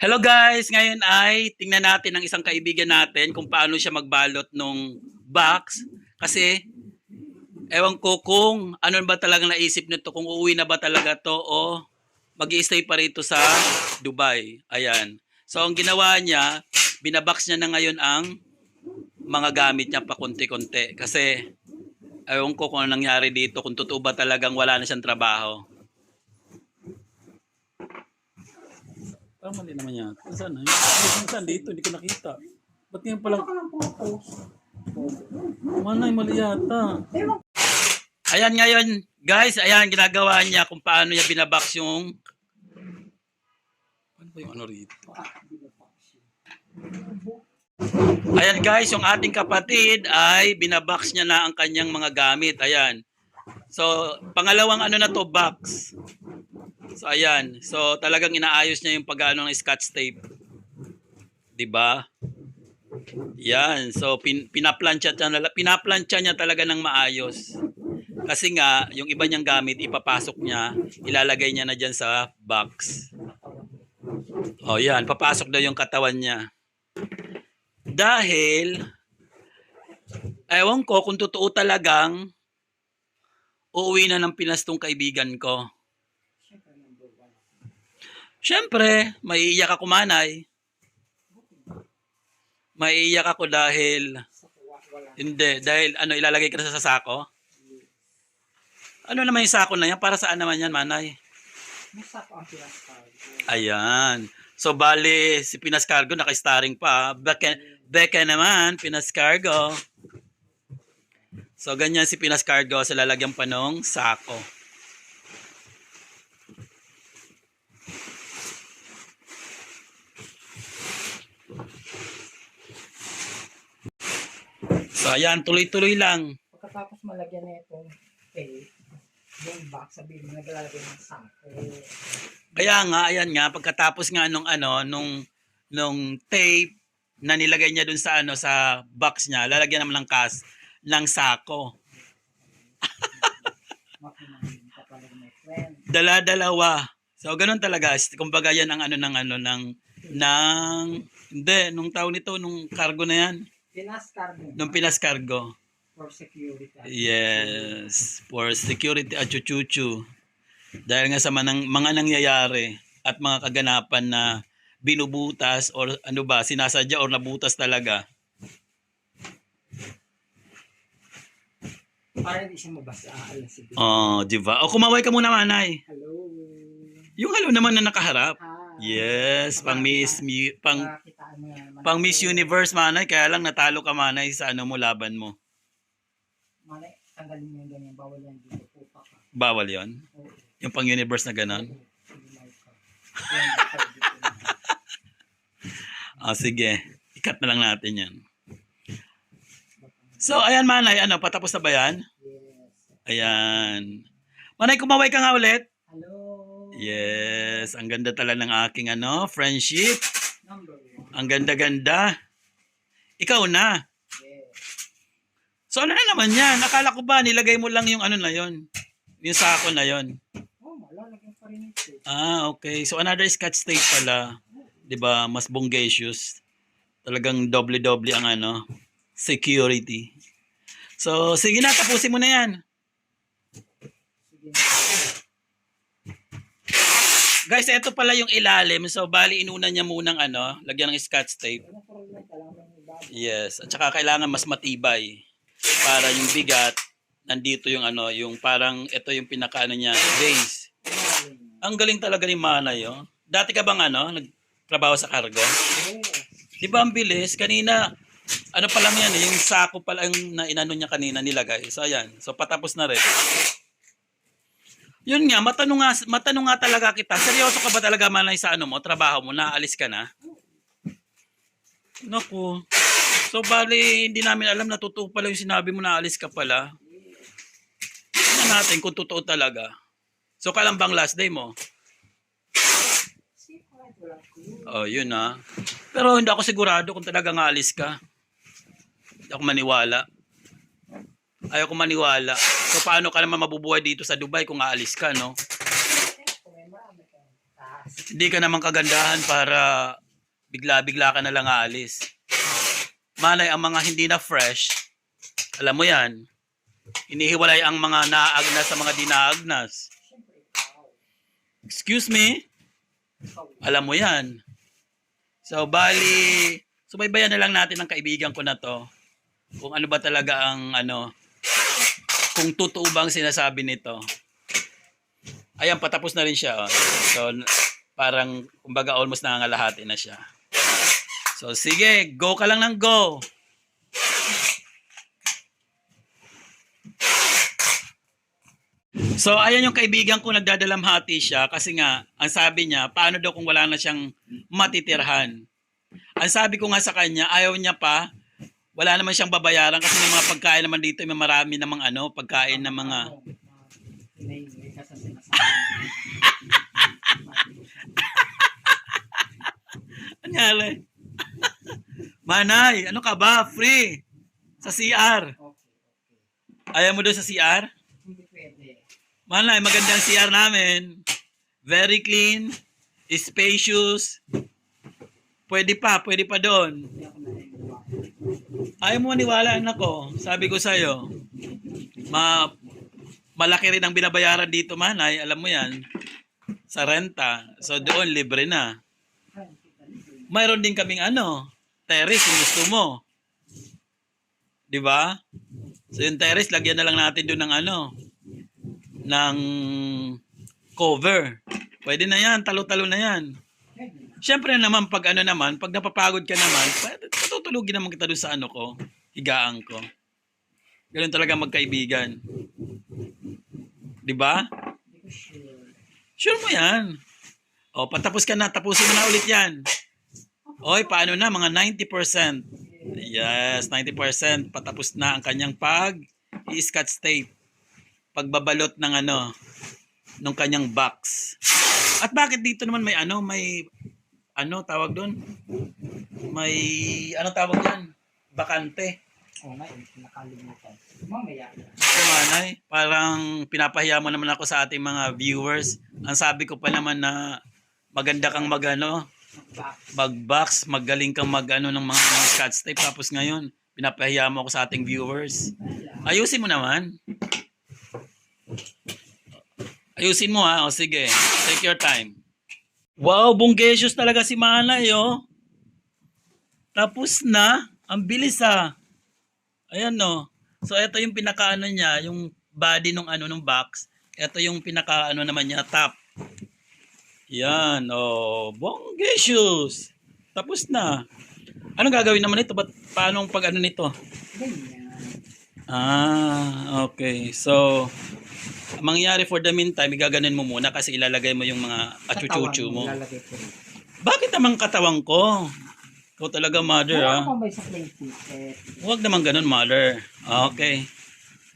Hello guys! Ngayon ay tingnan natin ang isang kaibigan natin kung paano siya magbalot nung box. Kasi ewan ko kung ano ba talagang naisip nito, kung uuwi na ba talaga to o mag-i-stay pa rito sa Dubai. Ayan. So ang ginawa niya, binabox niya na ngayon ang mga gamit niya pa konti-konti. Kasi ewan ko kung ano nangyari dito, kung totoo ba talagang wala na siyang trabaho. Parang mali naman yan. Saan na? Saan dito? Hindi ko nakita. Ba't ngayon palang... Manay, mali yata. Ayan ngayon, guys. Ayan, ginagawa niya kung paano niya binabox yung... Ano ba yung ano rito? Ayan guys, yung ating kapatid ay binabox niya na ang kanyang mga gamit. Ayan. So, pangalawang ano na to, box. So ayan, so talagang inaayos niya yung pag-ano ng scotch tape. 'Di ba? Yan, so pinaplantsa niya talaga ng maayos. Kasi nga yung iba niyang gamit ipapasok niya, ilalagay niya na diyan sa box. Oh, yan, papasok daw yung katawan niya. Dahil ewan ko kung totoo talagang uuwi na ng Pinas tong kaibigan ko. Siyempre, maiiyak ako manay. Maiiyak ako dahil hindi, dahil ano, ilalagay ka na sa sako? Ano naman yung sako na yan? Para saan naman yan, manay? May sako ang Pinas Cargo. Ayan. So, bali, si Pinas Cargo, naka-starring pa. Beka naman, Pinas Cargo. So, ganyan si Pinas Cargo sa lalagyan pa nung sako. So, ayan, tuloy-tuloy lang. Pagkatapos malagyan na itong tape, yung box, sabihin mo, naglalagay ng sako. Kaya nga, ayan nga, pagkatapos nga nung tape na nilagay niya dun sa ano sa box niya, lalagyan naman ng sako. Dala-dalawa. So, ganun talaga. Kumbaga yan ang ano hindi, nung tao nito, nung cargo na yan. Pinas Cargo. Nung Pinas Cargo. For security. Yes, for security at chuchuchu. Dahil nga sa mga nangyayari at mga kaganapan na binubutas or ano ba, sinasadya or nabutas talaga. Para hindi siya mabasa. Oh, di ba? O kumaway ka muna, manay. Hello. Yung hello naman na nakaharap. Hi. Yes, pang Miss Universe, manay, kaya lang natalo ka, manay, sa ano mo, laban mo. Manay, tanggalin mo yung ganyan, bawal yan dito po pa. Bawal 'yon. Yung pang Universe na ganon. Sige. Ikat na lang natin 'yan. So, ayan, manay, ano, patapos na ba 'yan? Ayan. Manay, kumaway ka nga ulit. Hello. Yes, ang ganda talaga ng aking ano, friendship. Number 1. Ang ganda-ganda. Ikaw na. Yes. So, ano na naman 'yan? Nakala ko ba nilagay mo lang yung ano na 'yon? Yung sako na 'yon. Oh, malalagyan pa rin ito. Okay. So, another scotch tape pala. 'Di ba? Mas bongacious. Talagang doble-doble ang ano, security. So, sige na, tapusin mo na 'yan. Sige na. Guys, ito pala yung ilalim. So, bali inuna niya munang ano, lagyan ng scotch tape. Yes, at saka kailangan mas matibay para yung bigat nandito yung ano, yung parang ito yung pinakaano niya, base. Ang galing talaga ni Manay, oh. Dati ka bang ano, nagtrabaho sa cargo? Di ba ang bilis? Kanina, ano pa lang yan, yung sako pa lang na inano niya kanina nilagay. So, ayan. So, patapos na rin. Yun nga, matanong nga talaga kita. Seryoso ka ba talaga, Manay, sa ano mo, trabaho mo? Naalis ka na? Naku. So, bali, hindi namin alam na totoo pala yung sinabi mo, naalis ka pala. Tingnan natin kung totoo talaga. So, kailan bang last day mo? Oh, yun ah. Pero hindi ako sigurado kung talaga aalis ka. Hindi ako maniwala. Ayoko maniwala. So, paano ka naman mabubuhay dito sa Dubai kung aalis ka, no? Hindi ka naman kagandahan para bigla-bigla ka na lang aalis. Malay ang mga hindi na fresh, alam mo yan, inihiwalay ang mga naagnas sa mga dinaagnas. Siyempre, ikaw. Excuse me? Ikaw. Alam mo yan. So, bali, subaybayan na lang natin ang kaibigan ko na to. Kung ano ba talaga ang kung totoo ba ang sinasabi nito. Ayan, patapos na rin siya. Oh. So, parang, kumbaga, almost nangangalahati na siya. So, sige, go ka lang ng go. So, ayan yung kaibigan ko, nagdadalamhati siya kasi nga, ang sabi niya, paano daw kung wala na siyang matitirhan? Ang sabi ko nga sa kanya, ayaw niya pa, wala naman siyang babayaran kasi may mga pagkain naman dito, may marami namang pagkain ng mga... Hinahingi ka sa sinasabi. Anyari? Manay, ano ka ba? Free! Sa CR. Okay. Ayaw mo doon sa CR? Hindi pwede. Manay, magandang CR namin. Very clean, spacious. Pwede pa doon. Hindi ako naiiwa. Ayaw mo maniwala, anak ko. Sabi ko sa'yo, malaki rin ang binabayaran dito, Manay. Alam mo yan. Sa renta. So doon, libre na. Mayroon din kaming terrace kung gusto mo. 'Di ba? So yung terrace, lagyan na lang natin doon ng ng cover. Pwede na yan, talo-talo na yan. Siyempre naman, pag pag napapagod ka naman, patutulugin naman kita doon sa ko, higaan ko. Ganun talaga magkaibigan. 'Di ba? Hindi ko sure. Sure mo yan. O, patapos ka na, tapusin mo na ulit yan. Oy, paano na? Mga 90%. Yes, 90%. Patapos na ang kanyang i-scotch tape. Pagbabalot ng nung kanyang box. At bakit dito naman may tawag doon? May, tawag yan? Bakante. Oo nga, nakalimutan. Mamaya. Kumanay, parang pinapahiya mo naman ako sa ating mga viewers. Ang sabi ko pa naman na maganda kang mag-box, magaling kang ng mga scotch tape. Tapos ngayon, pinapahiya mo ako sa ating viewers. Ayusin mo naman. Ayusin mo ha. O sige, take your time. Wow, bonggacious talaga si Manay, oh. Tapos na, ang bilis ha. Ayan no. So ito yung pinaka niya, yung body nung nung box. Ito yung pinaka naman niya, top. Yan, oh, bonggacious. Tapos na. Anong gagawin naman ito? Paano pag nito? Ganyan. Okay. So, mangyari for the meantime, igaganin mo muna kasi ilalagay mo yung mga achuchuchu mo. Lalagay ko rin. Bakit naman katawan ko? Ikaw talaga, mother, Wala akong may sa plane ticket. Huwag naman ganun, mother. Okay.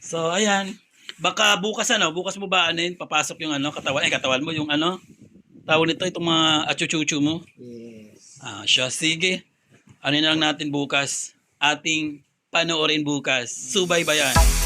So, ayan. Baka bukas bukas mo ba papasok yung katawan mo, yung tawag nito, itong mga achuchuchu mo. Yes. Siya, sige. Na lang natin bukas. Ating panoorin bukas. Subaybayan.